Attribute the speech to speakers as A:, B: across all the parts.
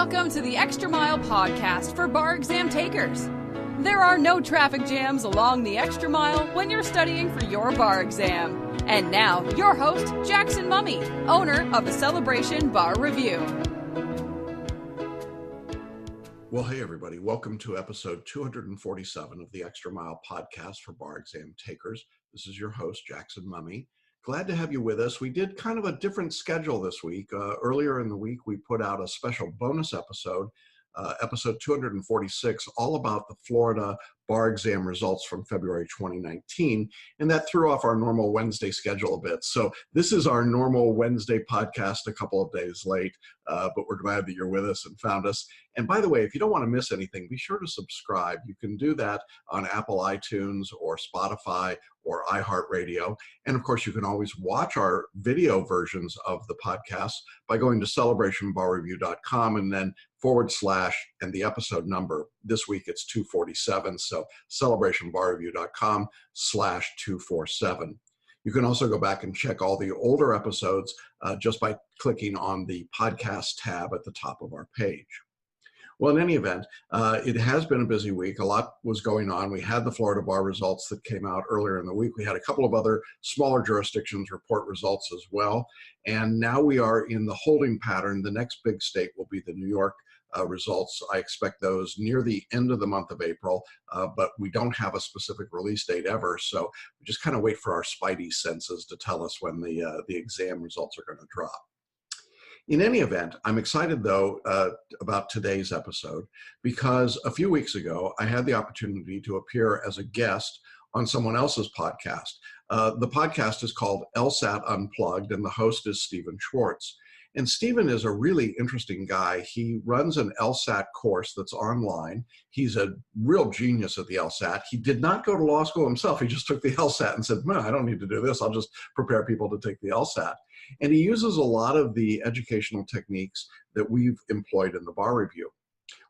A: Welcome to the Extra Mile podcast for bar exam takers. There are no traffic jams along the Extra Mile when you're studying for your bar exam. And now, your host, Jackson Mummy, owner of the Celebration Bar Review.
B: Well, hey, everybody. Welcome to episode 247 of the Extra Mile podcast for bar exam takers. This is your host, Jackson Mummy. Glad to have you with us. We did kind of a different schedule this week. Earlier in the week, we put out a special bonus episode, episode 246, all about the Florida bar exam results from February 2019, and that threw off our normal Wednesday schedule a bit. So this is our normal Wednesday podcast a couple of days late, but we're glad that you're with us and found us. And by the way, if you don't want to miss anything, be sure to subscribe. You can do that on Apple iTunes or Spotify or iHeartRadio. And of course, you can always watch our video versions of the podcast by going to celebrationbarreview.com and then / and the episode number. This week it's 247, so celebrationbarreview.com /247. You can also go back and check all the older episodes just by clicking on the podcast tab at the top of our page. Well, in any event, it has been a busy week. A lot was going on. We had the Florida bar results that came out earlier in the week. We had a couple of other smaller jurisdictions report results as well. And now we are in the holding pattern. The next big state will be the New York results. I expect those near the end of the month of April, but we don't have a specific release date ever. So we just kind of wait for our spidey senses to tell us when the exam results are going to drop. In any event, I'm excited, though, about today's episode because a few weeks ago, I had the opportunity to appear as a guest on someone else's podcast. The podcast is called LSAT Unplugged, and the host is Steven Schwartz. And Steven is a really interesting guy. He runs an LSAT course that's online. He's a real genius at the LSAT. He did not go to law school himself. He just took the LSAT and said, man, I don't need to do this. I'll just prepare people to take the LSAT. And he uses a lot of the educational techniques that we've employed in the bar review.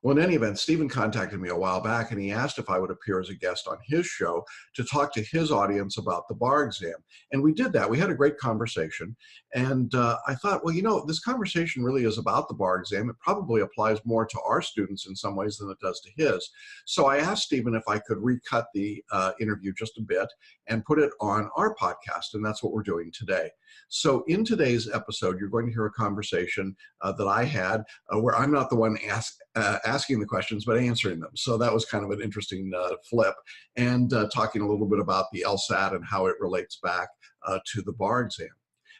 B: Well, in any event, Steven contacted me a while back and he asked if I would appear as a guest on his show to talk to his audience about the bar exam. And we did that. We had a great conversation. And I thought, well, you know, this conversation really is about the bar exam. It probably applies more to our students in some ways than it does to his. So I asked Steven if I could recut the interview just a bit and put it on our podcast. And that's what we're doing today. So in today's episode, you're going to hear a conversation that I had where I'm not the one asking the questions, but answering them. So that was kind of an interesting flip, and talking a little bit about the LSAT and how it relates back to the bar exam.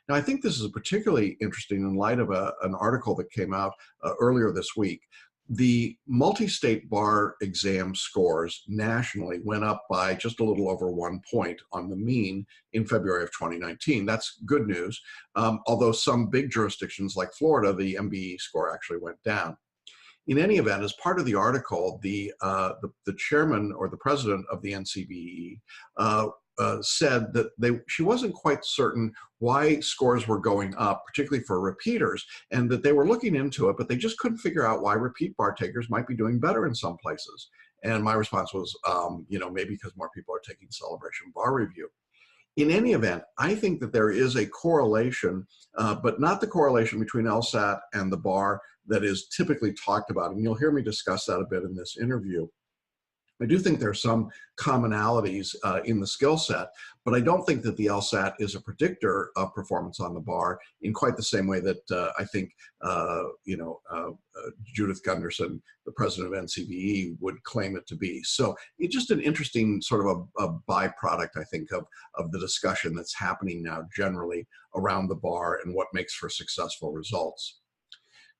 B: Now, I think this is particularly interesting in light of an article that came out earlier this week. The multi-state bar exam scores nationally went up by just a little over 1 point on the mean in February of 2019. That's good news, although some big jurisdictions like Florida, the MBE score actually went down. In any event, as part of the article, the chairman or the president of the NCBE said that she wasn't quite certain why scores were going up, particularly for repeaters, and that they were looking into it, but they just couldn't figure out why repeat bar takers might be doing better in some places. And my response was, maybe because more people are taking Celebration Bar Review. In any event, I think that there is a correlation, but not the correlation between LSAT and the bar that is typically talked about. And you'll hear me discuss that a bit in this interview. I do think there are some commonalities in the skill set, but I don't think that the LSAT is a predictor of performance on the bar in quite the same way that I think, Judith Gunderson, the president of NCBE, would claim it to be. So it's just an interesting sort of a byproduct, I think, of the discussion that's happening now generally around the bar and what makes for successful results.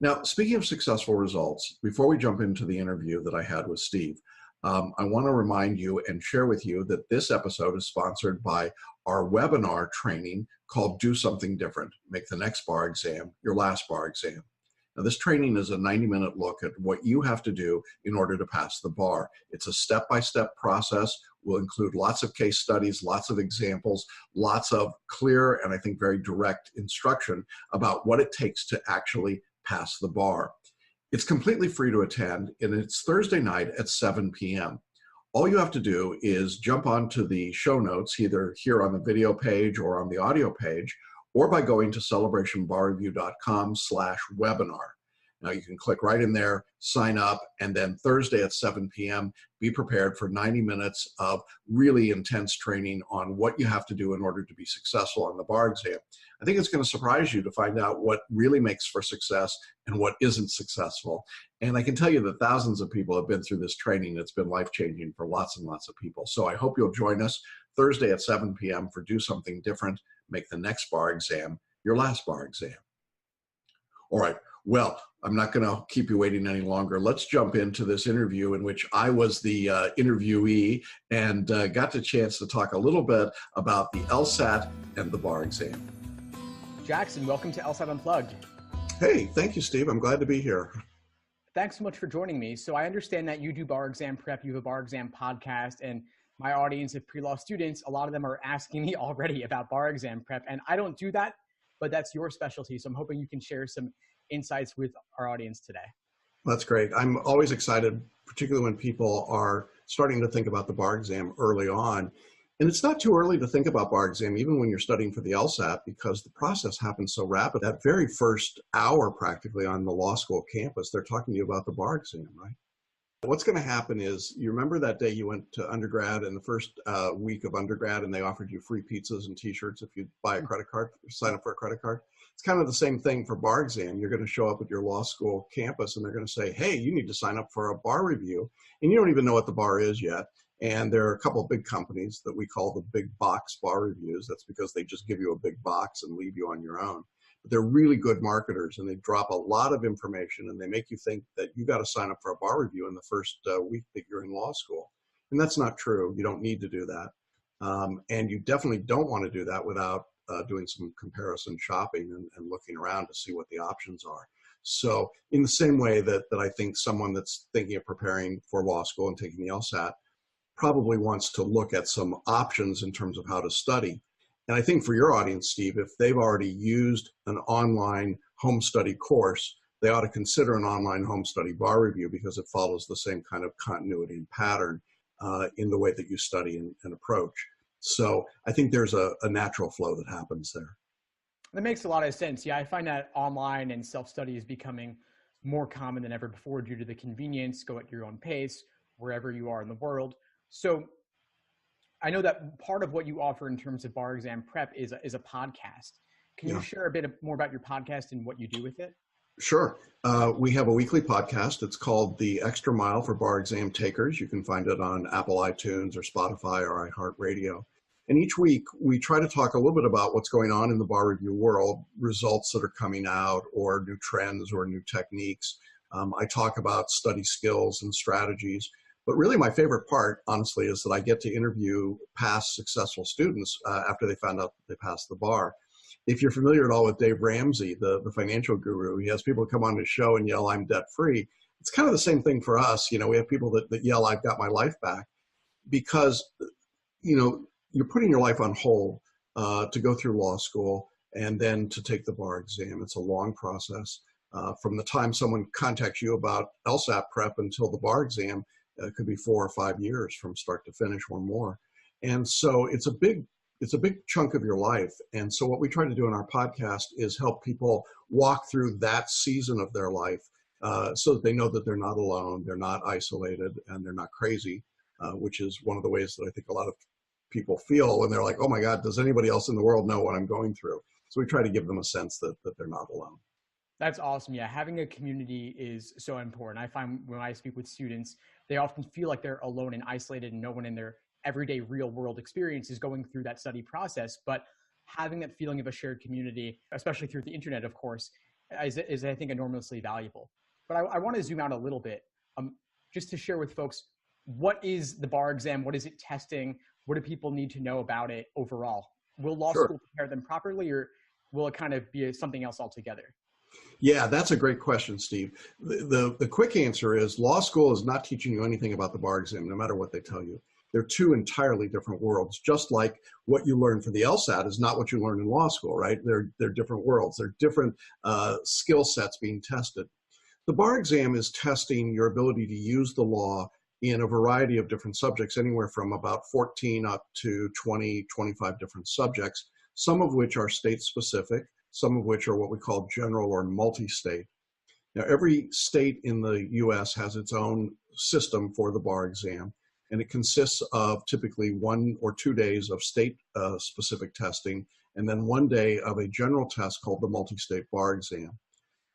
B: Now, speaking of successful results, before we jump into the interview that I had with Steve, I want to remind you and share with you that this episode is sponsored by our webinar training called Do Something Different, Make the Next Bar Exam Your Last Bar Exam. Now, this training is a 90-minute look at what you have to do in order to pass the bar. It's a step-by-step process. We'll include lots of case studies, lots of examples, lots of clear and I think very direct instruction about what it takes to actually pass the bar. It's completely free to attend, and it's Thursday night at 7 p.m. All you have to do is jump onto the show notes, either here on the video page or on the audio page, or by going to celebrationbarreview.com/webinar. Now you can click right in there, sign up, and then Thursday at 7 p.m., be prepared for 90 minutes of really intense training on what you have to do in order to be successful on the bar exam. I think it's going to surprise you to find out what really makes for success and what isn't successful. And I can tell you that thousands of people have been through this training. It's been life-changing for lots and lots of people. So I hope you'll join us Thursday at 7 p.m. for Do Something Different. Make the next bar exam your last bar exam. All right. Well, I'm not going to keep you waiting any longer. Let's jump into this interview in which I was the interviewee and got the chance to talk a little bit about the LSAT and the bar exam.
C: Jackson, welcome to LSAT Unplugged.
B: Hey, thank you, Steve. I'm glad to be here.
C: Thanks so much for joining me. So I understand that you do bar exam prep, you have a bar exam podcast, and my audience of pre-law students, a lot of them are asking me already about bar exam prep, and I don't do that, but that's your specialty. So I'm hoping you can share some insights with our audience today.
B: That's great. I'm always excited, particularly when people are starting to think about the bar exam early on. And it's not too early to think about bar exam, even when you're studying for the LSAT, because the process happens so rapid. That very first hour practically on the law school campus, they're talking to you about the bar exam, right? What's going to happen is, you remember that day you went to undergrad in the first week of undergrad and they offered you free pizzas and t-shirts if you buy a credit card, sign up for a credit card? It's kind of the same thing for bar exam. You're going to show up at your law school campus and they're going to say, hey, you need to sign up for a bar review. And you don't even know what the bar is yet. And there are a couple of big companies that we call the big box bar reviews. That's because they just give you a big box and leave you on your own. But they're really good marketers and they drop a lot of information and they make you think that you got to sign up for a bar review in the first week that you're in law school. And that's not true. You don't need to do that. And you definitely don't want to do that without doing some comparison shopping and looking around to see what the options are. So in the same way that I think someone that's thinking of preparing for law school and taking the LSAT probably wants to look at some options in terms of how to study. And I think for your audience, Steve, if they've already used an online home study course, they ought to consider an online home study bar review because it follows the same kind of continuity and pattern in the way that you study and approach. So I think there's a natural flow that happens there.
C: That makes a lot of sense. Yeah, I find that online and self-study is becoming more common than ever before due to the convenience, go at your own pace, wherever you are in the world. So I know that part of what you offer in terms of bar exam prep is a podcast. Can you share a bit more about your podcast and what you do with it?
B: Sure. We have a weekly podcast. It's called The Extra Mile for Bar Exam Takers. You can find it on Apple iTunes or Spotify or iHeartRadio. And each week we try to talk a little bit about what's going on in the bar review world, results that are coming out or new trends or new techniques. I talk about study skills and strategies. But really my favorite part, honestly, is that I get to interview past successful students after they found out that they passed the bar. If you're familiar at all with Dave Ramsey, the financial guru, he has people come on his show and yell, I'm debt free. It's kind of the same thing for us. You know, we have people that yell, I've got my life back, because, you know, you're putting your life on hold to go through law school and then to take the bar exam. It's a long process. From the time someone contacts you about LSAT prep until the bar exam, it could be 4 or 5 years from start to finish or more. And so it's a big chunk of your life. And so what we try to do in our podcast is help people walk through that season of their life so that they know that they're not alone, they're not isolated, and they're not crazy, which is one of the ways that I think a lot of people feel when they're like, oh my God, does anybody else in the world know what I'm going through? So we try to give them a sense that they're not alone.
C: That's awesome. Yeah, having a community is so important. I find when I speak with students, they often feel like they're alone and isolated and no one in their everyday real world experience is going through that study process. But having that feeling of a shared community, especially through the internet, of course, is I think enormously valuable. But I want to zoom out a little bit just to share with folks, what is the bar exam? What is it testing? What do people need to know about it overall? Will law school prepare them properly, or will it kind of be something else altogether?
B: Yeah, that's a great question, Steve. The quick answer is law school is not teaching you anything about the bar exam, no matter what they tell you. They're two entirely different worlds, just like what you learn for the LSAT is not what you learn in law school, right? They're different worlds. They're different skill sets being tested. The bar exam is testing your ability to use the law in a variety of different subjects, anywhere from about 14 up to 20, 25 different subjects, some of which are state specific, some of which are what we call general or multi-state. Now, every state in the U.S. has its own system for the bar exam, and it consists of typically 1 or 2 days of state-specific testing, and then 1 day of a general test called the multi-state bar exam.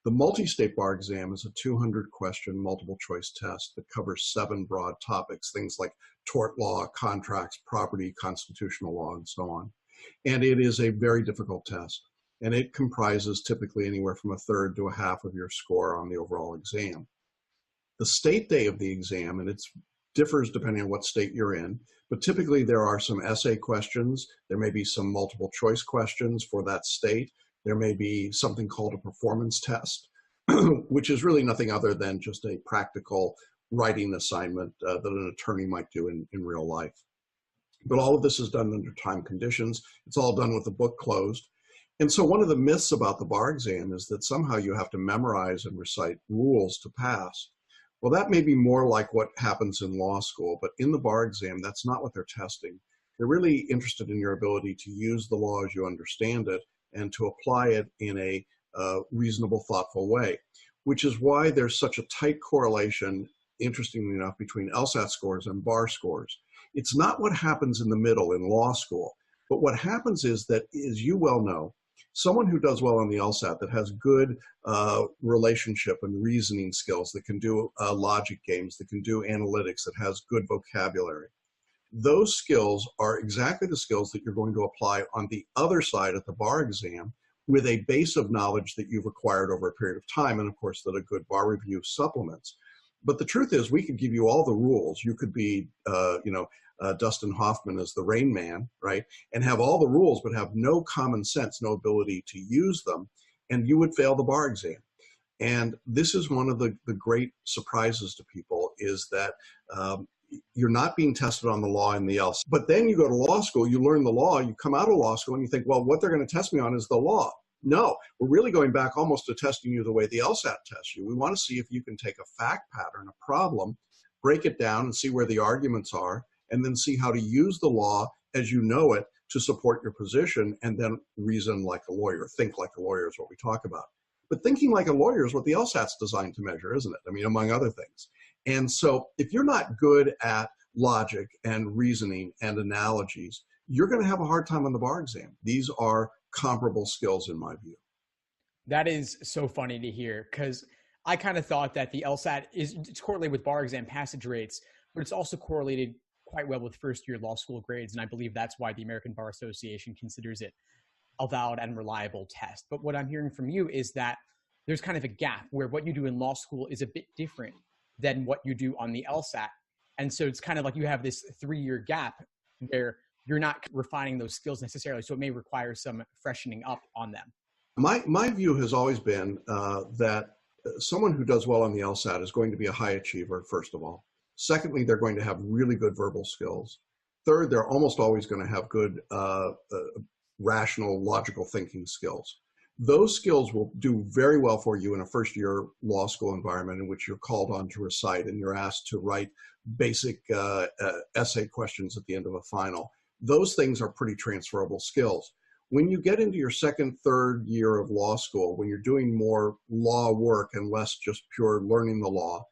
B: The multi-state bar exam is a 200-question multiple-choice test that covers 7 broad topics, things like tort law, contracts, property, constitutional law, and so on. And it is a very difficult test, and it comprises typically anywhere from 1/3 to 1/2 of your score on the overall exam. The state day of the exam, and it differs depending on what state you're in, but typically there are some essay questions, there may be some multiple choice questions for that state, there may be something called a performance test, which is really nothing other than just a practical writing assignment that an attorney might do in real life. But all of this is done under time conditions. It's all done with the book closed. And so one of the myths about the bar exam is that somehow you have to memorize and recite rules to pass. Well, that may be more like what happens in law school, but in the bar exam, that's not what they're testing. They're really interested in your ability to use the law as you understand it and to apply it in a reasonable, thoughtful way, which is why there's such a tight correlation, interestingly enough, between LSAT scores and bar scores. It's not what happens in the middle in law school, but what happens is that, as you well know, someone who does well on the LSAT that has good relationship and reasoning skills, that can do logic games, that can do analytics, that has good vocabulary, those skills are exactly the skills that you're going to apply on the other side at the bar exam with a base of knowledge that you've acquired over a period of time, and of course that a good bar review supplements. But the truth is, we could give you all the rules. You could be, Dustin Hoffman as the Rain Man, right? And have all the rules, but have no common sense, no ability to use them, and you would fail the bar exam. And this is one of the great surprises to people, is that you're not being tested on the law in the LSAT. But then you go to law school, you learn the law, you come out of law school, and you think, well, what they're going to test me on is the law. No, we're really going back almost to testing you the way the LSAT tests you. We want to see if you can take a fact pattern, a problem, break it down and see where the arguments are, and then see how to use the law as you know it to support your position, and then reason like a lawyer, think like a lawyer is what we talk about. But thinking like a lawyer is what the LSAT's designed to measure, isn't it? I mean, among other things. And so if you're not good at logic and reasoning and analogies, you're going to have a hard time on the bar exam. These are comparable skills in my view.
C: That is so funny to hear, because I kind of thought that the LSAT it's correlated with bar exam passage rates, but it's also correlated quite well with first-year law school grades, and I believe that's why the American Bar Association considers it a valid and reliable test. But what I'm hearing from you is that there's kind of a gap where what you do in law school is a bit different than what you do on the LSAT. And so it's kind of like you have this 3-year gap where you're not refining those skills necessarily, so it may require some freshening up on them.
B: My view has always been that someone who does well on the LSAT is going to be a high achiever, first of all. Secondly, they're going to have really good verbal skills. Third, they're almost always going to have good rational, logical thinking skills. Those skills will do very well for you in a first-year law school environment in which you're called on to recite and you're asked to write basic essay questions at the end of a final. Those things are pretty transferable skills. When you get into your second, third year of law school, when you're doing more law work and less just pure learning the law,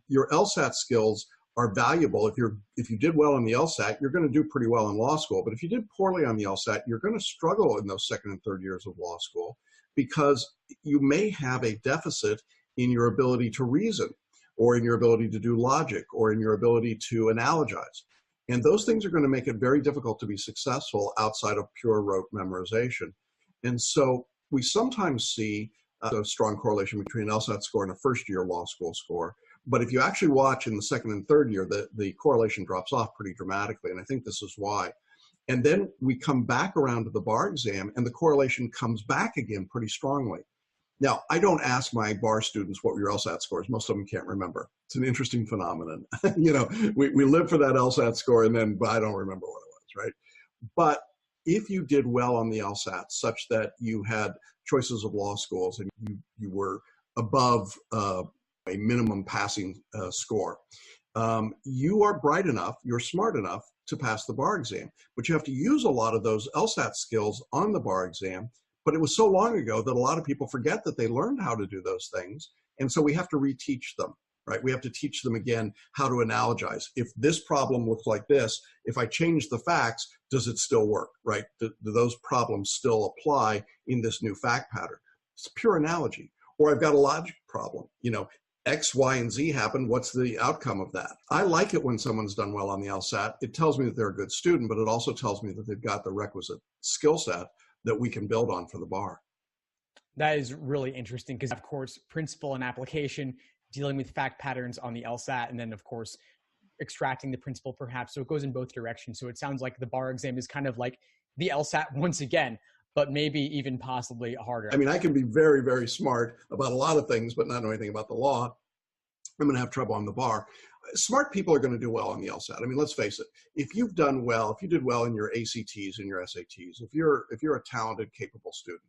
B: your LSAT skills are valuable. If you did well on the LSAT, you're going to do pretty well in law school. But if you did poorly on the LSAT, you're going to struggle in those second and third years of law school, because you may have a deficit in your ability to reason, or in your ability to do logic, or in your ability to analogize. And those things are going to make it very difficult to be successful outside of pure rote memorization. And so we sometimes see a strong correlation between an LSAT score and a first-year law school score. But if you actually watch in the second and third year, the correlation drops off pretty dramatically, and I think this is why. And then we come back around to the bar exam, and the correlation comes back again pretty strongly. Now, I don't ask my bar students what were your LSAT scores. Most of them can't remember. It's an interesting phenomenon. We live for that LSAT score, but I don't remember what it was, right? But if you did well on the LSAT, such that you had choices of law schools and you were above a minimum passing score, you are bright enough, you're smart enough to pass the bar exam. But you have to use a lot of those LSAT skills on the bar exam, But it was so long ago that a lot of people forget that they learned how to do those things. And so we have to reteach them, right? We have to teach them again how to analogize. If this problem looks like this, if I change the facts, does it still work, right? Do those problems still apply in this new fact pattern? It's pure analogy. Or I've got a logic problem, X, Y, and Z happened. What's the outcome of that? I like it when someone's done well on the LSAT. It tells me that they're a good student, but it also tells me that they've got the requisite skill set that we can build on for the bar.
C: That is really interesting because, of course, principle and application, dealing with fact patterns on the LSAT, and then, of course, extracting the principle perhaps. So it goes in both directions. So it sounds like the bar exam is kind of like the LSAT once again, but maybe even possibly harder.
B: I mean, I can be very, very smart about a lot of things, but not know anything about the law. I'm going to have trouble on the bar. Smart people are going to do well on the LSAT. I mean, let's face it. If you've done well, if you did well in your ACTs and your SATs, if you're a talented, capable student,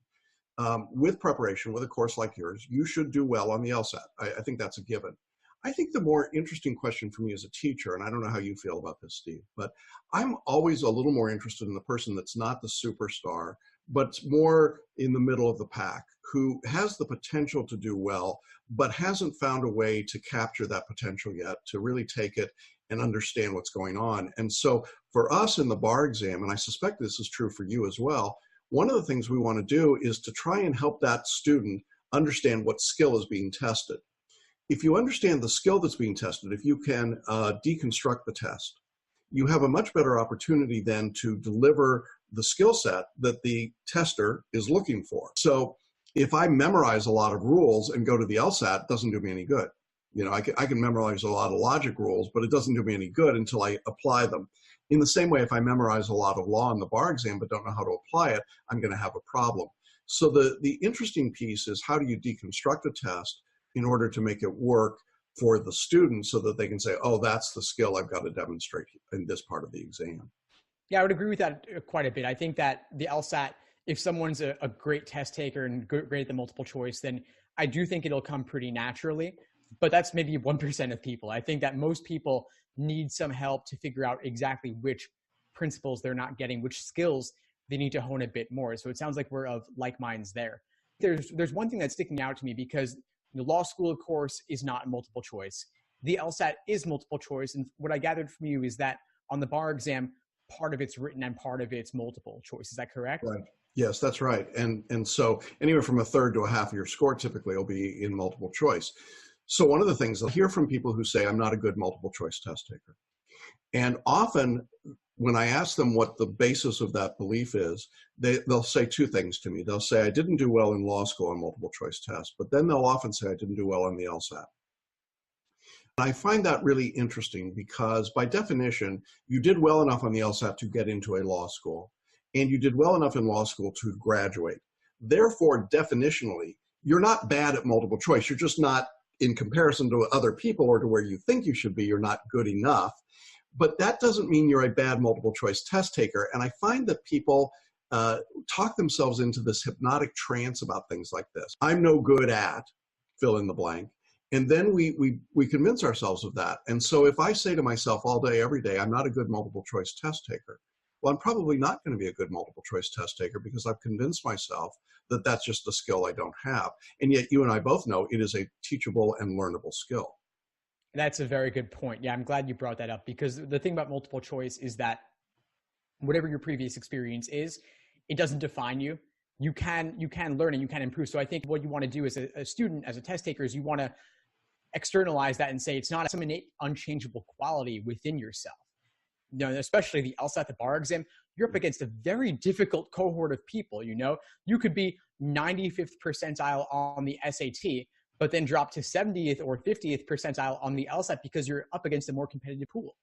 B: with preparation, with a course like yours, you should do well on the LSAT. I think that's a given. I think the more interesting question for me as a teacher, and I don't know how you feel about this, Steve, but I'm always a little more interested in the person that's not the superstar, but more in the middle of the pack, who has the potential to do well, but hasn't found a way to capture that potential yet, to really take it and understand what's going on. And so for us in the bar exam, and I suspect this is true for you as well, one of the things we want to do is to try and help that student understand what skill is being tested. If you understand the skill that's being tested, if you can deconstruct the test, you have a much better opportunity then to deliver the skill set that the tester is looking for. So if I memorize a lot of rules and go to the LSAT, it doesn't do me any good. I can memorize a lot of logic rules, but it doesn't do me any good until I apply them. In the same way, if I memorize a lot of law in the bar exam but don't know how to apply it, I'm going to have a problem. So the interesting piece is, how do you deconstruct a test in order to make it work for the student so that they can say, oh, that's the skill I've got to demonstrate in this part of the exam.
C: Yeah, I would agree with that quite a bit. I think that the LSAT, if someone's a great test taker and great at the multiple choice, then I do think it'll come pretty naturally. But that's maybe 1% of people. I think that most people need some help to figure out exactly which principles they're not getting, which skills they need to hone a bit more. So it sounds like we're of like minds there. There's one thing that's sticking out to me, because the law school, of course, is not multiple choice. The LSAT is multiple choice. And what I gathered from you is that on the bar exam, part of it's written and part of it's multiple choice. Is that correct?
B: Right. Yes, that's right. And so anywhere from a third to a half of your score typically will be in multiple choice. So one of the things I'll hear from people who say, I'm not a good multiple choice test taker. And often when I ask them what the basis of that belief is, they'll say two things to me. They'll say, I didn't do well in law school on multiple choice tests, but then they'll often say, I didn't do well on the LSAT. And I find that really interesting because by definition, you did well enough on the LSAT to get into a law school, and you did well enough in law school to graduate. Therefore, definitionally, you're not bad at multiple choice. You're just not, in comparison to other people or to where you think you should be, you're not good enough. But that doesn't mean you're a bad multiple choice test taker. And I find that people talk themselves into this hypnotic trance about things like this. I'm no good at, fill in the blank. And then we convince ourselves of that. And so if I say to myself all day, every day, I'm not a good multiple choice test taker, well, I'm probably not going to be a good multiple choice test taker because I've convinced myself that that's just a skill I don't have. And yet you and I both know it is a teachable and learnable skill.
C: That's a very good point. Yeah, I'm glad you brought that up, because the thing about multiple choice is that whatever your previous experience is, it doesn't define you. You can learn and you can improve. So I think what you want to do as a student, as a test taker, is you want to externalize that and say it's not some innate unchangeable quality within yourself. Especially the LSAT, the bar exam, you're up against a very difficult cohort of people. You could be 95th percentile on the SAT, but then drop to 70th or 50th percentile on the LSAT because you're up against a more competitive pool.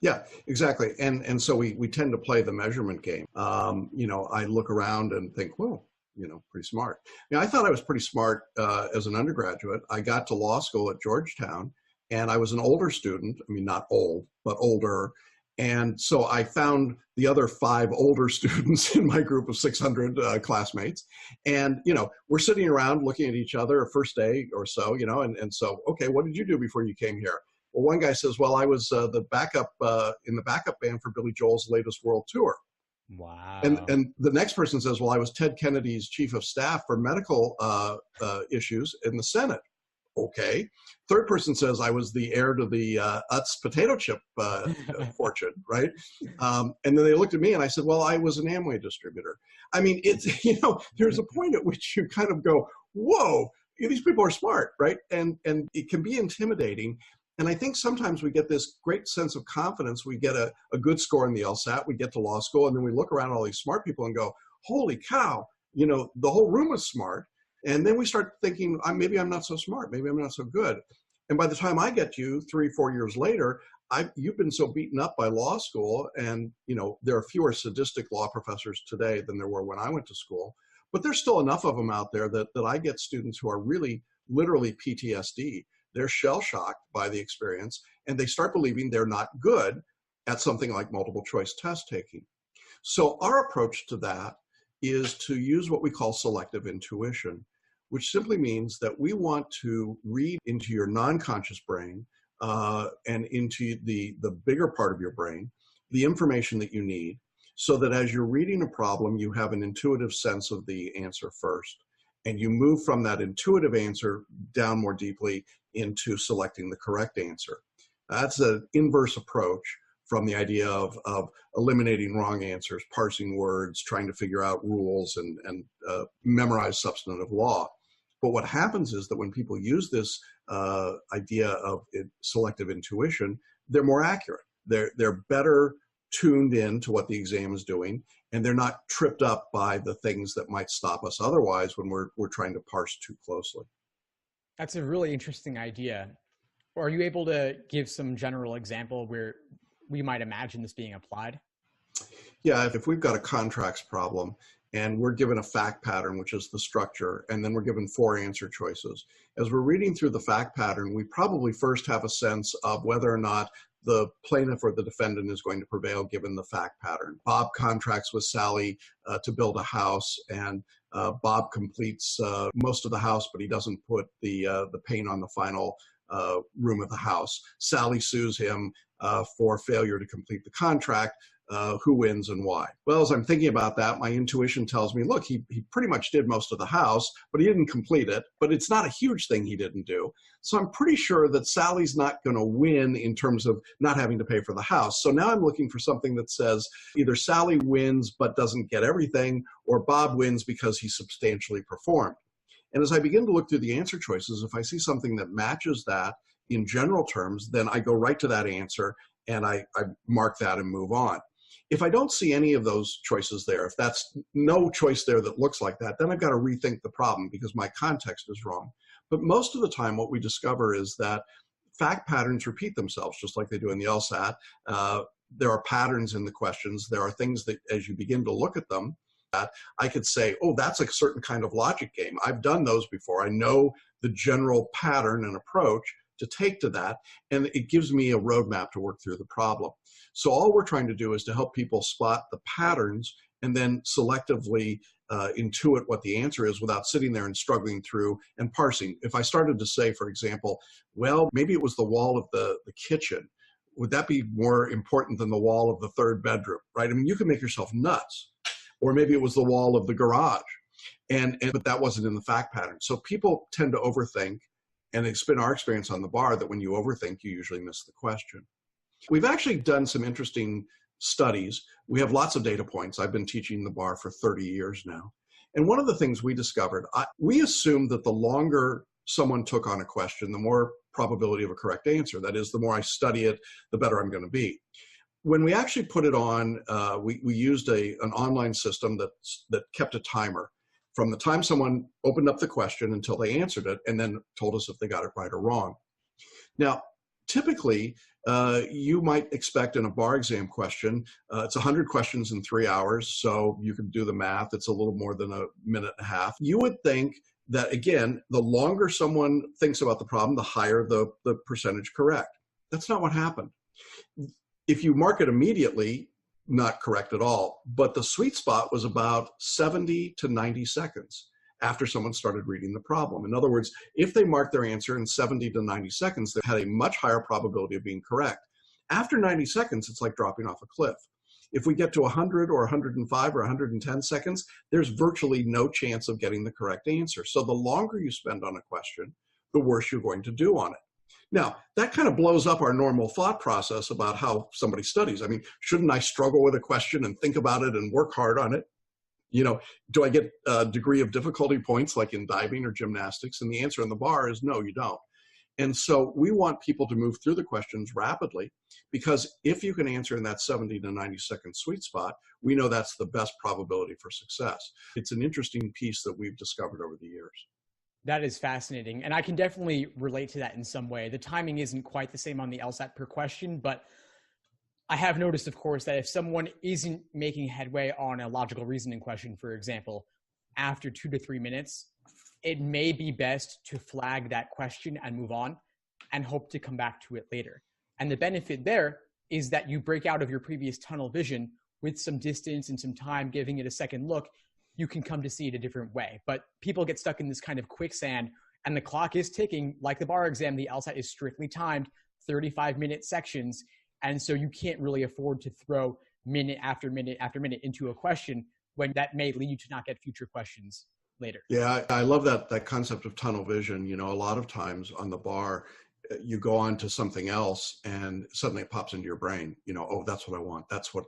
B: Yeah, exactly. And so we tend to play the measurement game. I look around and think, well, pretty smart. I thought I was pretty smart as an undergraduate. I got to law school at Georgetown, and I was an older student. I mean, not old, but older. And so I found the other 5 older students in my group of 600 classmates. And, we're sitting around looking at each other a first day or so, and so, okay, what did you do before you came here? Well, one guy says, well, I was the backup in the backup band for Billy Joel's latest world tour.
C: Wow.
B: And the next person says, well, I was Ted Kennedy's chief of staff for medical issues in the Senate. Okay. Third person says, I was the heir to the Utz potato chip fortune, right? And then they looked at me and I said, well, I was an Amway distributor. I mean, it's, there's a point at which you kind of go, whoa, these people are smart, right? And it can be intimidating. And I think sometimes we get this great sense of confidence. We get a good score in the LSAT, we get to law school, and then we look around at all these smart people and go, holy cow, the whole room is smart. And then we start thinking, maybe I'm not so smart, maybe I'm not so good. And by the time I get to you 3-4 years later, you've been so beaten up by law school, and there are fewer sadistic law professors today than there were when I went to school. But there's still enough of them out there that I get students who are really literally PTSD. They're shell-shocked by the experience, and they start believing they're not good at something like multiple choice test taking. So our approach to that is to use what we call selective intuition, which simply means that we want to read into your non-conscious brain and into the bigger part of your brain, the information that you need, so that as you're reading a problem, you have an intuitive sense of the answer first. And you move from that intuitive answer down more deeply into selecting the correct answer. That's an inverse approach from the idea of eliminating wrong answers, parsing words, trying to figure out rules and memorize substantive law. But what happens is that when people use this idea of selective intuition, they're more accurate. They're better tuned in to what the exam is doing, and they're not tripped up by the things that might stop us otherwise when we're trying to parse too closely.
C: That's a really interesting idea. Are you able to give some general example where we might imagine this being applied?
B: Yeah, if we've got a contracts problem and we're given a fact pattern, which is the structure, and then we're given 4 answer choices. As we're reading through the fact pattern, we probably first have a sense of whether or not the plaintiff or the defendant is going to prevail given the fact pattern. Bob contracts with Sally to build a house, and Bob completes most of the house, but he doesn't put the paint on the final room of the house. Sally sues him for failure to complete the contract. Who wins and why? Well, as I'm thinking about that, my intuition tells me, look, he pretty much did most of the house, but he didn't complete it. But it's not a huge thing he didn't do. So I'm pretty sure that Sally's not going to win in terms of not having to pay for the house. So now I'm looking for something that says either Sally wins but doesn't get everything, or Bob wins because he substantially performed. And as I begin to look through the answer choices, if I see something that matches that in general terms, then I go right to that answer and I mark that and move on. If I don't see any of those choices there, if that's no choice there that looks like that, then I've got to rethink the problem because my context is wrong. But most of the time what we discover is that fact patterns repeat themselves just like they do in the LSAT. There are patterns in the questions. There are things that as you begin to look at them, I could say, oh, that's a certain kind of logic game. I've done those before. I know the general pattern and approach to take to that, and it gives me a roadmap to work through the problem. So all we're trying to do is to help people spot the patterns and then selectively intuit what the answer is without sitting there and struggling through and parsing. If I started to say, for example, well, maybe it was the wall of the kitchen, would that be more important than the wall of the 3rd bedroom, right? I mean, you can make yourself nuts. Or maybe it was the wall of the garage, but that wasn't in the fact pattern. So people tend to overthink, and it's been our experience on the bar that when you overthink, you usually miss the question. We've actually done some interesting studies. We have lots of data points. I've been teaching the bar for 30 years now. And one of the things we discovered, we assumed that the longer someone took on a question, the more probability of a correct answer. That is, the more I study it, the better I'm going to be. When we actually put it on, we used an online system that kept a timer from the time someone opened up the question until they answered it, and then told us if they got it right or wrong. Now, typically, you might expect in a bar exam question, it's 100 questions in 3 hours, so you can do the math. It's a little more than a minute and a half. You would think that, again, the longer someone thinks about the problem, the higher the percentage correct. That's not what happened. If you mark it immediately, not correct at all. But the sweet spot was about 70 to 90 seconds after someone started reading the problem. In other words, if they marked their answer in 70 to 90 seconds, they had a much higher probability of being correct. After 90 seconds, it's like dropping off a cliff. If we get to 100 or 105 or 110 seconds, there's virtually no chance of getting the correct answer. So the longer you spend on a question, the worse you're going to do on it. Now, that kind of blows up our normal thought process about how somebody studies. I mean, shouldn't I struggle with a question and think about it and work hard on it? Do I get a degree of difficulty points like in diving or gymnastics? And the answer in the bar is no, you don't. And so we want people to move through the questions rapidly, because if you can answer in that 70 to 90 second sweet spot, we know that's the best probability for success. It's an interesting piece that we've discovered over the years.
C: That is fascinating. And I can definitely relate to that in some way. The timing isn't quite the same on the LSAT per question, but I have noticed, of course, that if someone isn't making headway on a logical reasoning question, for example, after 2 to 3 minutes, it may be best to flag that question and move on and hope to come back to it later. And the benefit there is that you break out of your previous tunnel vision with some distance and some time, giving it a second look. You can come to see it a different way. But people get stuck in this kind of quicksand, and the clock is ticking. Like the bar exam, the LSAT is strictly timed, 35-minute sections. And so you can't really afford to throw minute after minute after minute into a question when that may lead you to not get future questions later.
B: Yeah, I love that concept of tunnel vision. A lot of times on the bar, you go on to something else and suddenly it pops into your brain, oh, that's what I want. That's what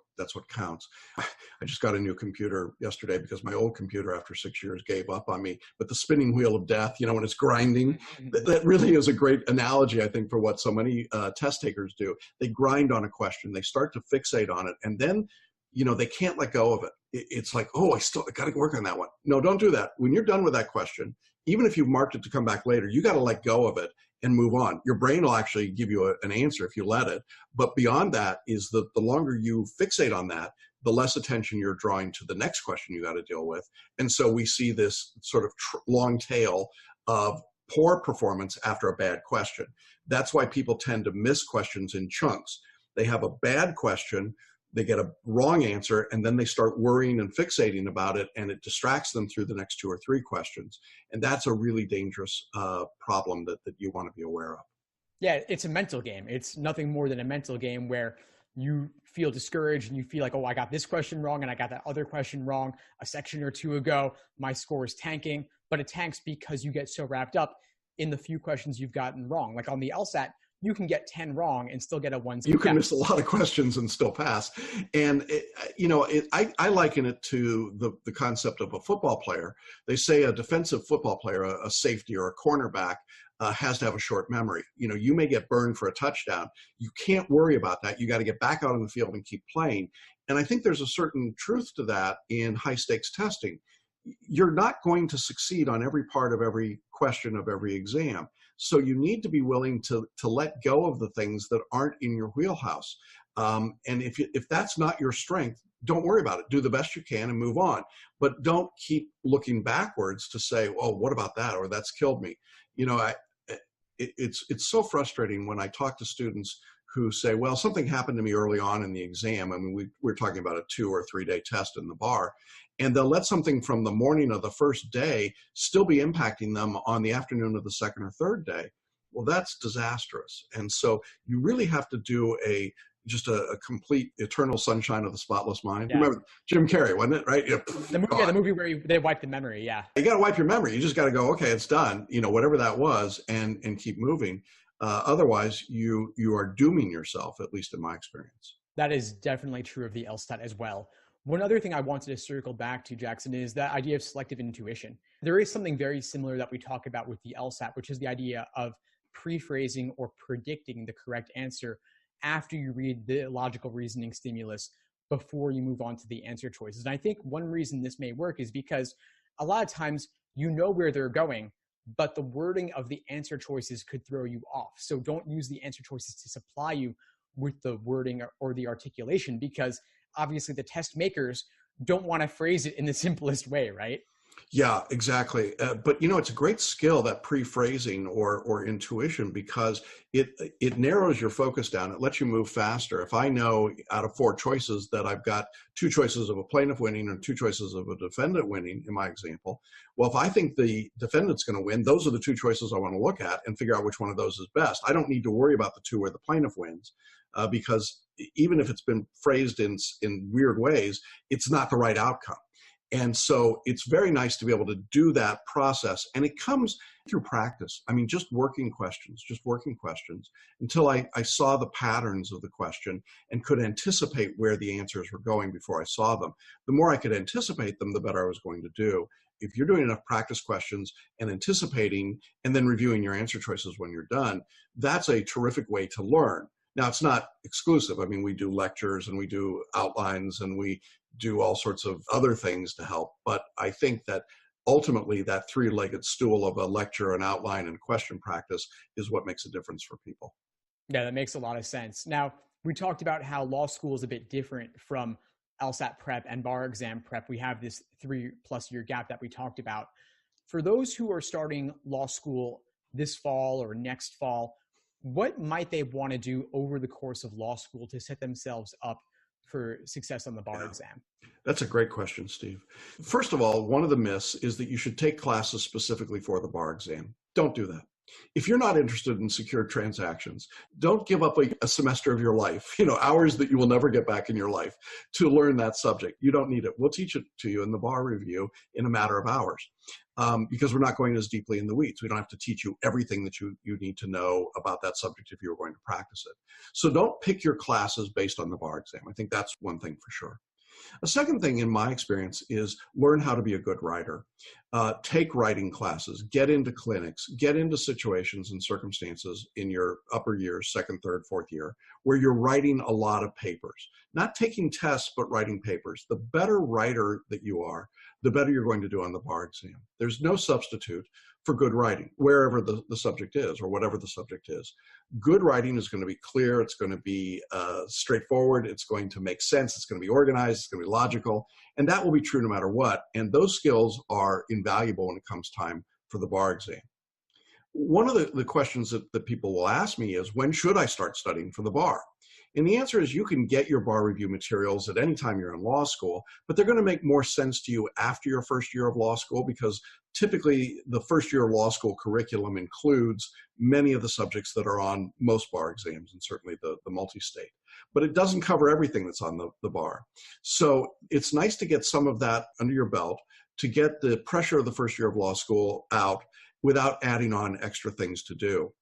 B: counts. I just got a new computer yesterday because my old computer after 6 years gave up on me. But the spinning wheel of death, when it's grinding, that really is a great analogy, I think, for what so many test takers do. They grind on a question, they start to fixate on it, and then they can't let go of it. It's like, oh, I got to work on that one. No, don't do that. When you're done with that question, even if you've marked it to come back later, you got to let go of it and move on. Your brain will actually give you an answer if you let it. But beyond that is the longer you fixate on that, the less attention you're drawing to the next question you got to deal with. And so we see this sort of long tail of poor performance after a bad question. That's why people tend to miss questions in chunks. They have a bad question, they get a wrong answer, and then they start worrying and fixating about it, and it distracts them through the next 2 or 3 questions. And that's a really dangerous problem that you want to be aware of.
C: Yeah, it's a mental game. It's nothing more than a mental game where you feel discouraged and you feel like, oh, I got this question wrong and I got that other question wrong a section or 2 ago. My score is tanking, but it tanks because you get so wrapped up in the few questions you've gotten wrong. Like on the LSAT, you can get 10 wrong and still get a 1.
B: You can miss a lot of questions and still pass. And, I liken it to the concept of a football player. They say a defensive football player, a safety or a cornerback, has to have a short memory. You may get burned for a touchdown. You can't worry about that. You got to get back out on the field and keep playing. And I think there's a certain truth to that in high stakes testing. You're not going to succeed on every part of every question of every exam. So you need to be willing to let go of the things that aren't in your wheelhouse. And if that's not your strength, don't worry about it. Do the best you can and move on. But don't keep looking backwards to say, oh, what about that? Or that's killed me. It's so frustrating when I talk to students who say, well, something happened to me early on in the exam. I mean, we're talking about a 2 or 3 day test in the bar, and they'll let something from the morning of the first day still be impacting them on the afternoon of the second or third day. Well, that's disastrous. And so you really have to do just a complete eternal sunshine of the spotless mind. Yeah. Remember Jim Carrey, wasn't it? Right?
C: The movie where they wipe the memory. Yeah.
B: You got to wipe your memory. You just got to go, okay, it's done. Whatever that was, and keep moving. Otherwise, you are dooming yourself, at least in my experience.
C: That is definitely true of the LSAT as well. One other thing I wanted to circle back to, Jackson, is that idea of selective intuition. There is something very similar that we talk about with the LSAT, which is the idea of pre-phrasing or predicting the correct answer after you read the logical reasoning stimulus before you move on to the answer choices. And I think one reason this may work is because a lot of times you know where they're going, but the wording of the answer choices could throw you off. So don't use the answer choices to supply you with the wording or the articulation, because obviously the test makers don't want to phrase it in the simplest way, right?
B: Yeah, exactly. But it's a great skill, that pre-phrasing or intuition, because it narrows your focus down. It lets you move faster. If I know out of 4 choices that I've got 2 choices of a plaintiff winning and 2 choices of a defendant winning in my example, well, if I think the defendant's going to win, those are the 2 choices I want to look at and figure out which one of those is best. I don't need to worry about the 2 where the plaintiff wins. because even if it's been phrased in weird ways, it's not the right outcome. And so it's very nice to be able to do that process. And it comes through practice. I mean, just working questions until I saw the patterns of the question and could anticipate where the answers were going before I saw them. The more I could anticipate them, the better I was going to do. If you're doing enough practice questions and anticipating and then reviewing your answer choices when you're done, that's a terrific way to learn. Now, it's not exclusive. I mean, we do lectures and we do outlines and we do all sorts of other things to help. But I think that ultimately that three-legged stool of a lecture, an outline, and question practice is what makes a difference for people.
C: Yeah, that makes a lot of sense. Now, we talked about how law school is a bit different from LSAT prep and bar exam prep. We have this 3+ year gap that we talked about. For those who are starting law school this fall or next fall, what might they want to do over the course of law school to set themselves up for success on the bar exam?
B: That's a great question, Steve. First of all, one of the myths is that you should take classes specifically for the bar exam. Don't do that. If you're not interested in secure transactions, don't give up a semester of your life, hours that you will never get back in your life to learn that subject. You don't need it. We'll teach it to you in the bar review in a matter of hours. Because we're not going as deeply in the weeds. We don't have to teach you everything that you need to know about that subject if you were going to practice it. So don't pick your classes based on the bar exam. I think that's one thing for sure. A second thing in my experience is learn how to be a good writer. Take writing classes, get into clinics, get into situations and circumstances in your upper years, second, third, fourth year, where you're writing a lot of papers. Not taking tests, but writing papers. The better writer that you are, the better you're going to do on the bar exam. There's no substitute for good writing, wherever the subject is or whatever the subject is. Good writing is going to be clear. It's going to be straightforward. It's going to make sense. It's going to be organized. It's going to be logical. And that will be true no matter what. And those skills are invaluable when it comes time for the bar exam. One of the questions that people will ask me is, when should I start studying for the bar? And the answer is you can get your bar review materials at any time you're in law school, but they're going to make more sense to you after your first year of law school, because typically the first year of law school curriculum includes many of the subjects that are on most bar exams, and certainly the multi-state. But it doesn't cover everything that's on the bar. So it's nice to get some of that under your belt to get the pressure of the first year of law school out without adding on extra things to do.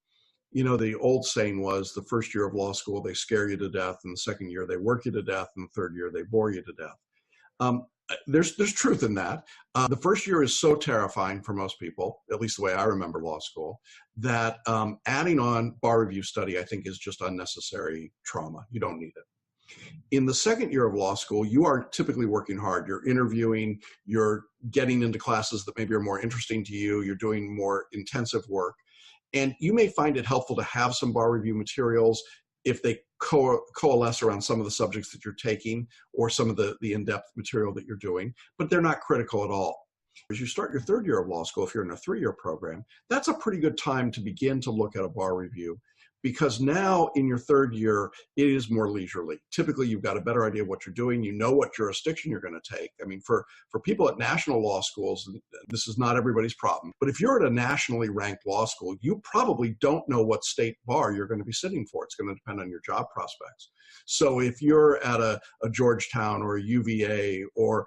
B: The old saying was, the first year of law school, they scare you to death, and the second year they work you to death, and the third year they bore you to death. There's truth in that. The first year is so terrifying for most people, at least the way I remember law school, that adding on bar review study, I think, is just unnecessary trauma. You don't need it. In the second year of law school, you are typically working hard. You're interviewing, you're getting into classes that maybe are more interesting to you, you're doing more intensive work. And you may find it helpful to have some bar review materials if they coalesce around some of the subjects that you're taking or some of the in-depth material that you're doing, but they're not critical at all. As you start your third year of law school, if you're in a 3-year program, that's a pretty good time to begin to look at a bar review, because now in your third year, it is more leisurely. Typically, you've got a better idea of what you're doing. You know what jurisdiction you're going to take. I mean, for people at national law schools, this is not everybody's problem. But if you're at a nationally ranked law school, you probably don't know what state bar you're going to be sitting for. It's going to depend on your job prospects. So if you're at a Georgetown or a UVA or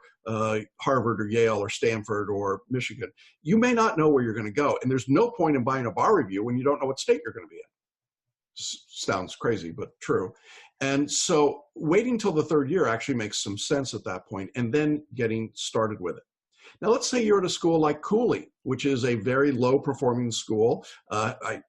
B: Harvard or Yale or Stanford or Michigan, you may not know where you're going to go. And there's no point in buying a bar review when you don't know what state you're going to be in. Sounds crazy, but true. And so waiting till the third year actually makes some sense at that point, and then getting started with it. Now, let's say you're at a school like Cooley, which is a very low performing school. I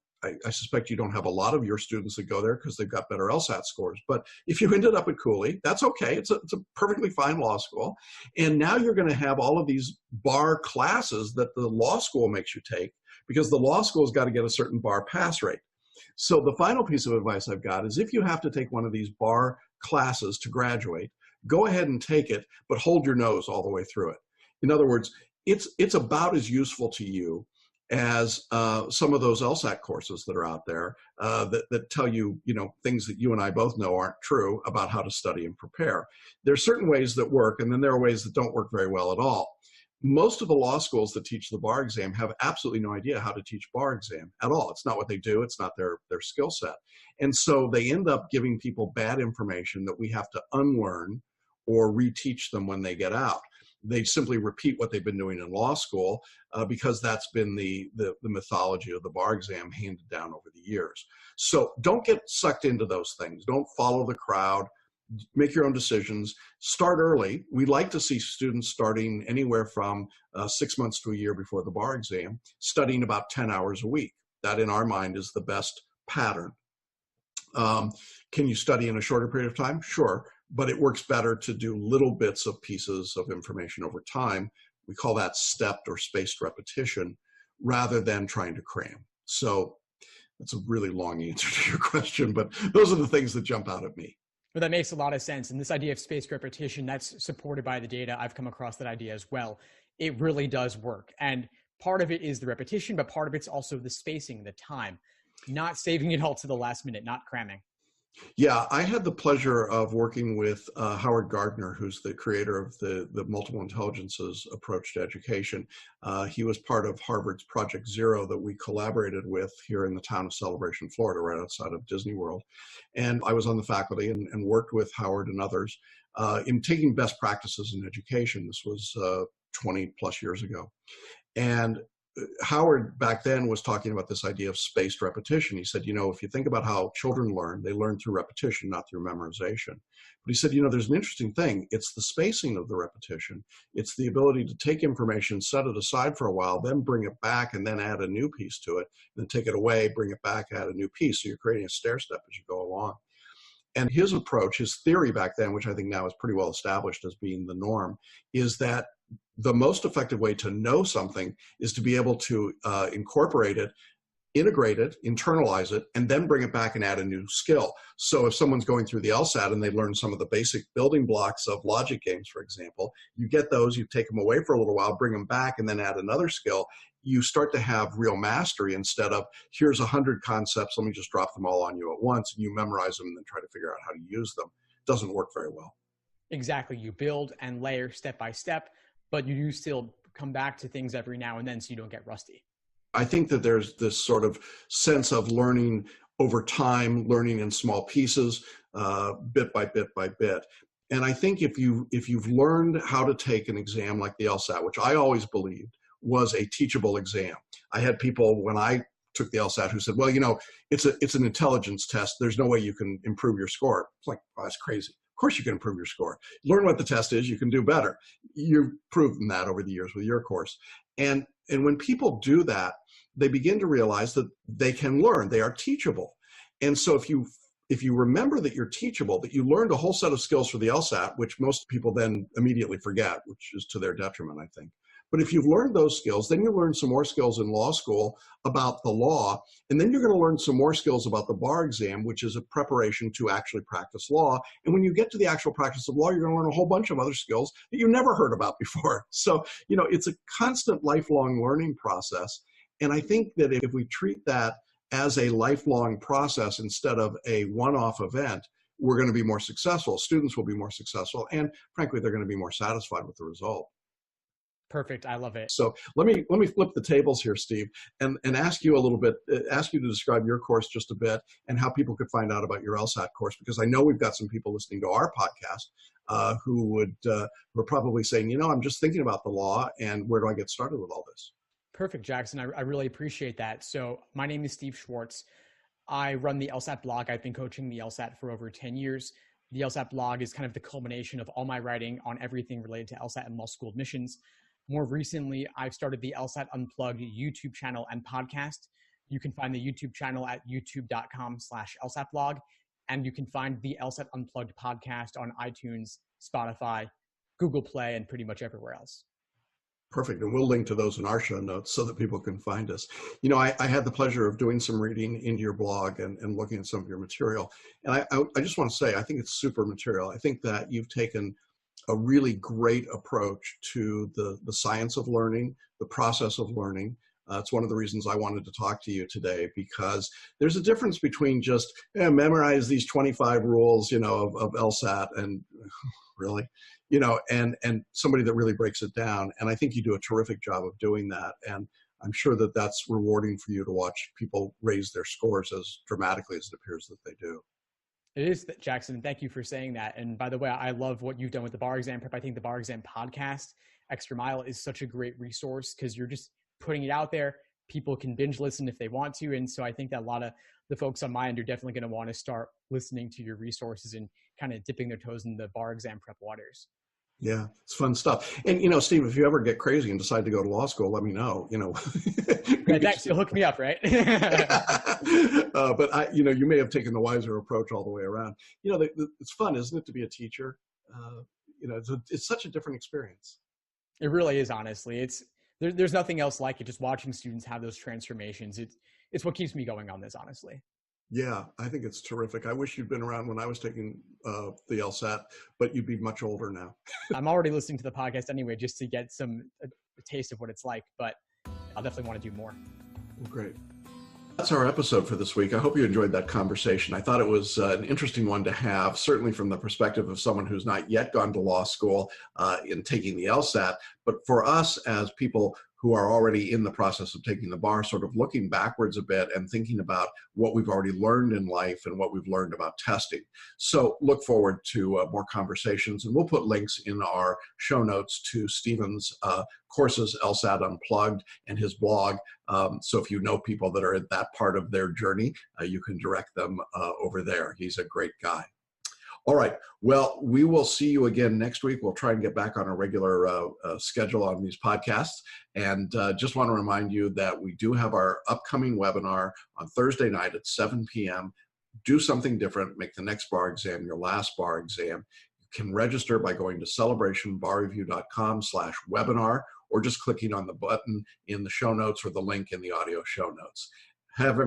B: suspect you don't have a lot of your students that go there because they've got better LSAT scores. But if you ended up at Cooley, that's okay. It's a perfectly fine law school. And now you're going to have all of these bar classes that the law school makes you take, because the law school's got to get a certain bar pass rate. So the final piece of advice I've got is, if you have to take one of these bar classes to graduate, go ahead and take it, but hold your nose all the way through it. In other words, it's about as useful to you as some of those LSAT courses that are out there that tell you, things that you and I both know aren't true about how to study and prepare. There are certain ways that work, and then there are ways that don't work very well at all. most of the law schools that teach the bar exam have absolutely no idea how to teach bar exam at all. It's not what they do. It's not their skill set. And so they end up giving people bad information that we have to unlearn or reteach them when they get out. They simply repeat what they've been doing in law school because that's been the mythology of the bar exam handed down over the years. So don't get sucked into those things. Don't follow the crowd. Make your own decisions. Start early. We like to see students starting anywhere from 6 months to a year before the bar exam, studying about 10 hours a week. That, in our mind, is the best pattern. Can you study in a shorter period of time? Sure, but it works better to do little bits of pieces of information over time. We call that stepped or spaced repetition rather than trying to cram. So that's a really long answer to your question, but those are the things that jump out at me.
C: Well, that makes a lot of sense. And this idea of spaced repetition, that's supported by the data. I've come across that idea as well. It really does work. And part of it is the repetition, but part of it's also the spacing, the time, not saving it all to the last minute, not cramming.
B: Yeah, I had the pleasure of working with Howard Gardner, who's the creator of the multiple intelligences approach to education. He was part of Harvard's Project Zero that we collaborated with here in the town of Celebration, Florida, right outside of Disney World. And I was on the faculty and worked with Howard and others in taking best practices in education. This was 20 plus years ago. And Howard back then was talking about this idea of spaced repetition. He said, if you think about how children learn, they learn through repetition, not through memorization. But he said, there's an interesting thing. It's the spacing of the repetition. It's the ability to take information, set it aside for a while, then bring it back and then add a new piece to it, then take it away, bring it back, add a new piece. So you're creating a stair step as you go along. And his approach, his theory back then, which I think now is pretty well established as being the norm, is that the most effective way to know something is to be able to incorporate it, integrate it, internalize it, and then bring it back and add a new skill. So if someone's going through the LSAT and they learn some of the basic building blocks of logic games, for example, you get those, you take them away for a little while, bring them back, and then add another skill. You start to have real mastery instead of, here's 100 concepts, let me just drop them all on you at once, and you memorize them and then try to figure out how to use them. It doesn't work very well.
C: Exactly. You build and layer step by step, but you do still come back to things every now and then so you don't get rusty.
B: I think that there's this sort of sense of learning over time, learning in small pieces, bit by bit by bit. And I think if you've learned how to take an exam like the LSAT, which I always believed was a teachable exam. I had people when I took the LSAT who said, well, it's an intelligence test. There's no way you can improve your score. It's like, oh, that's crazy. Of course you can improve your score. Learn what the test is, you can do better. You've proven that over the years with your course. And when people do that, they begin to realize that they can learn, they are teachable. And so if you remember that you're teachable, that you learned a whole set of skills for the LSAT, which most people then immediately forget, which is to their detriment, I think. But if you've learned those skills, then you learn some more skills in law school about the law, and then you're going to learn some more skills about the bar exam, which is a preparation to actually practice law. And when you get to the actual practice of law, you're going to learn a whole bunch of other skills that you never heard about before. So, it's a constant lifelong learning process. And I think that if we treat that as a lifelong process instead of a one-off event, we're going to be more successful. Students will be more successful. And frankly, they're going to be more satisfied with the result.
C: Perfect. I love it.
B: So let me flip the tables here, Steve, and ask you a little bit, ask you to describe your course just a bit and how people could find out about your LSAT course, because I know we've got some people listening to our podcast who are probably saying, I'm just thinking about the law and where do I get started with all this?
C: Perfect, Jackson. I really appreciate that. So my name is Steve Schwartz. I run the LSAT blog. I've been coaching the LSAT for over 10 years. The LSAT blog is kind of the culmination of all my writing on everything related to LSAT and law school admissions. More recently, I've started the LSAT Unplugged YouTube channel and podcast. You can find the YouTube channel at youtube.com/LSATblog, and you can find the LSAT Unplugged podcast on iTunes, Spotify, Google Play, and pretty much everywhere else.
B: Perfect. And we'll link to those in our show notes so that people can find us. I had the pleasure of doing some reading into your blog and looking at some of your material. And I just want to say, I think it's super material. I think that you've taken a really great approach to the science of learning, the process of learning, It's one of the reasons I wanted to talk to you today, because there's a difference between just memorize these 25 rules, of LSAT and really, and somebody that really breaks it down. And I think you do a terrific job of doing that. And I'm sure that that's rewarding for you to watch people raise their scores as dramatically as it appears that they do.
C: It is, Jackson. Thank you for saying that. And by the way, I love what you've done with the bar exam prep. I think the bar exam podcast, Extra Mile, is such a great resource because you're just putting it out there. People can binge listen if they want to. And so I think that a lot of the folks on my end are definitely going to want to start listening to your resources and kind of dipping their toes in the bar exam prep waters.
B: Yeah, it's fun stuff. And, Steve, if you ever get crazy and decide to go to law school, let me know,
C: Yeah, Dex, you'll hook me up, right?
B: But you may have taken the wiser approach all the way around. It's fun, isn't it, to be a teacher? It's such a different experience.
C: It really is, honestly. There's nothing else like it. Just watching students have those transformations. It's what keeps me going on this, honestly.
B: Yeah, I think it's terrific. I wish you'd been around when I was taking the LSAT, but you'd be much older now.
C: I'm already listening to the podcast anyway, just to get a taste of what it's like, but I'll definitely want to do more.
B: Well, great. That's our episode for this week. I hope you enjoyed that conversation. I thought it was an interesting one to have, certainly from the perspective of someone who's not yet gone to law school in taking the LSAT, but for us as people who are already in the process of taking the bar, sort of looking backwards a bit and thinking about what we've already learned in life and what we've learned about testing. So look forward to more conversations, and we'll put links in our show notes to Steven's courses, LSAT Unplugged, and his blog. So if you know people that are at that part of their journey, you can direct them over there. He's a great guy. All right. Well, we will see you again next week. We'll try and get back on a regular schedule on these podcasts. And just want to remind you that we do have our upcoming webinar on Thursday night at 7 p.m. Do something different. Make the next bar exam your last bar exam. You can register by going to celebrationbarreview.com/webinar or just clicking on the button in the show notes or the link in the audio show notes. Have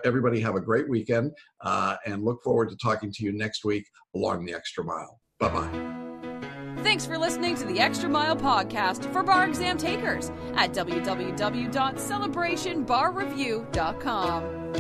B: everybody have a great weekend and look forward to talking to you next week along the Extra Mile. Bye-bye.
A: Thanks for listening to the Extra Mile podcast for bar exam takers at www.celebrationbarreview.com.